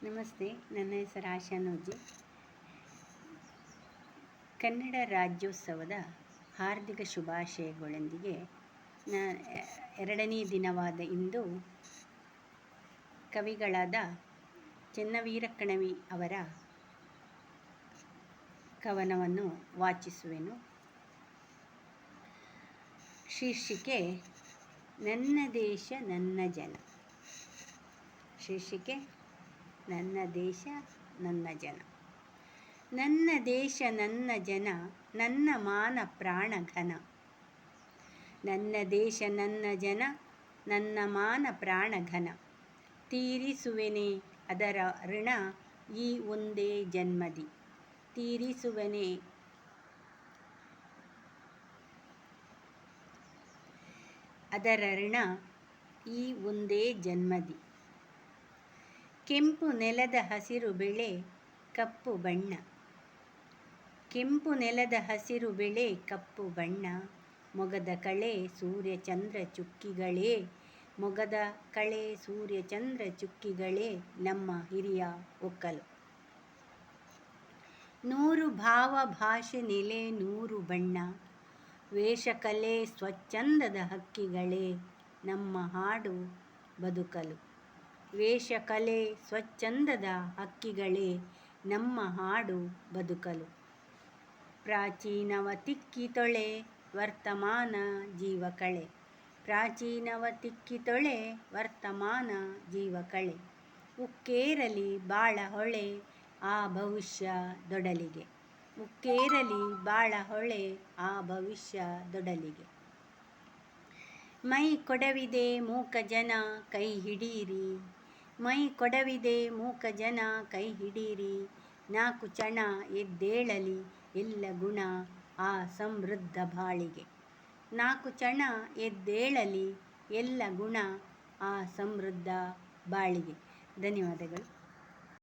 ನಮಸ್ತೆ, ನನ್ನ ಹೆಸರು ಆಶಾ ನೂಜಿ. ಕನ್ನಡ ರಾಜ್ಯೋತ್ಸವದ ಹಾರ್ದಿಕ ಶುಭಾಶಯಗಳೊಂದಿಗೆ ಎರಡನೇ ದಿನವಾದ ಇಂದು ಕವಿಗಳಾದ ಚೆನ್ನವೀರ ಕಣವಿ ಅವರ ಕವನವನ್ನು ವಾಚಿಸುವೆನು. ಶೀರ್ಷಿಕೆ ನನ್ನ ದೇಶ ನನ್ನ ಜನ. ಶೀರ್ಷಿಕೆ ನನ್ನ ದೇಶ ನನ್ನ ಜನ. ನನ್ನ ದೇಶ ನನ್ನ ಜನ, ನನ್ನ ಮಾನ ಪ್ರಾಣ ಘನ. ನನ್ನ ದೇಶ ನನ್ನ ಜನ, ನನ್ನ ಮಾನ ಪ್ರಾಣ ಘನ. ತೀರಿಸುವೆನೆ ಅದರ ಋಣ ಈ ಒಂದೇ ಜನ್ಮದಿ. ತೀರಿಸುವೆನೆ ಅದರ ಋಣ ಈ ಒಂದೇ ಜನ್ಮದಿ. ಕೆಂಪು ನೆಲದ ಹಸಿರು ಬೆಳೆ ಕಪ್ಪು ಬಣ್ಣ. ಕೆಂಪು ನೆಲದ ಹಸಿರು ಬೆಳೆ ಕಪ್ಪು ಬಣ್ಣ. ಮೊಗದ ಕಳೆ ಸೂರ್ಯ ಚಂದ್ರ ಚುಕ್ಕಿಗಳೇ. ಮೊಗದ ಕಳೆ ಸೂರ್ಯ ಚಂದ್ರ ಚುಕ್ಕಿಗಳೇ ನಮ್ಮ ಹಿರಿಯ ಒಕ್ಕಲು. ನೂರು ಭಾವ ಭಾಷೆ ನೆಲೆ ನೂರು ಬಣ್ಣ. ವೇಷಕಲೆ ಸ್ವಚ್ಛಂದದ ಹಕ್ಕಿಗಳೇ ನಮ್ಮ ಹಾಡು ಬದುಕಲು. ವೇಷಕಲೆ ಸ್ವಚ್ಛಂದದ ಹಕ್ಕಿಗಳೇ ನಮ್ಮ ಹಾಡು ಬದುಕಲು. ಪ್ರಾಚೀನವ ತಿಕ್ಕಿ ತೊಳೆ ವರ್ತಮಾನ ಜೀವ ಕಳೆ. ಪ್ರಾಚೀನವ ತಿಕ್ಕಿ ತೊಳೆ ವರ್ತಮಾನ ಜೀವ ಕಳೆ. ಉಕ್ಕೇರಲಿ ಬಾಳ ಹೊಳೆ ಆ ಭವಿಷ್ಯ ದೊಡಲಿಗೆ. ಉಕ್ಕೇರಲಿ ಬಾಳ ಹೊಳೆ ಆ ಭವಿಷ್ಯ ದೊಡಲಿಗೆ. ಮೈ ಕೊಡವಿದೆ ಮೂಕ ಜನ ಕೈ ಹಿಡೀರಿ. ಮೈ ಕೊಡವಿದೆ ಮೂಕ ಜನ ಕೈ ಹಿಡೀರಿ. ನಾಲ್ಕು ಚಣ ಎದ್ದೇಳಲಿ ಎಲ್ಲ ಗುಣ ಆ ಸಮೃದ್ಧ ಬಾಳಿಗೆ. ನಾಲ್ಕು ಚಣ ಎದ್ದೇಳಲಿ ಎಲ್ಲ ಗುಣ ಆ ಸಮೃದ್ಧ ಬಾಳಿಗೆ. ಧನ್ಯವಾದಗಳು.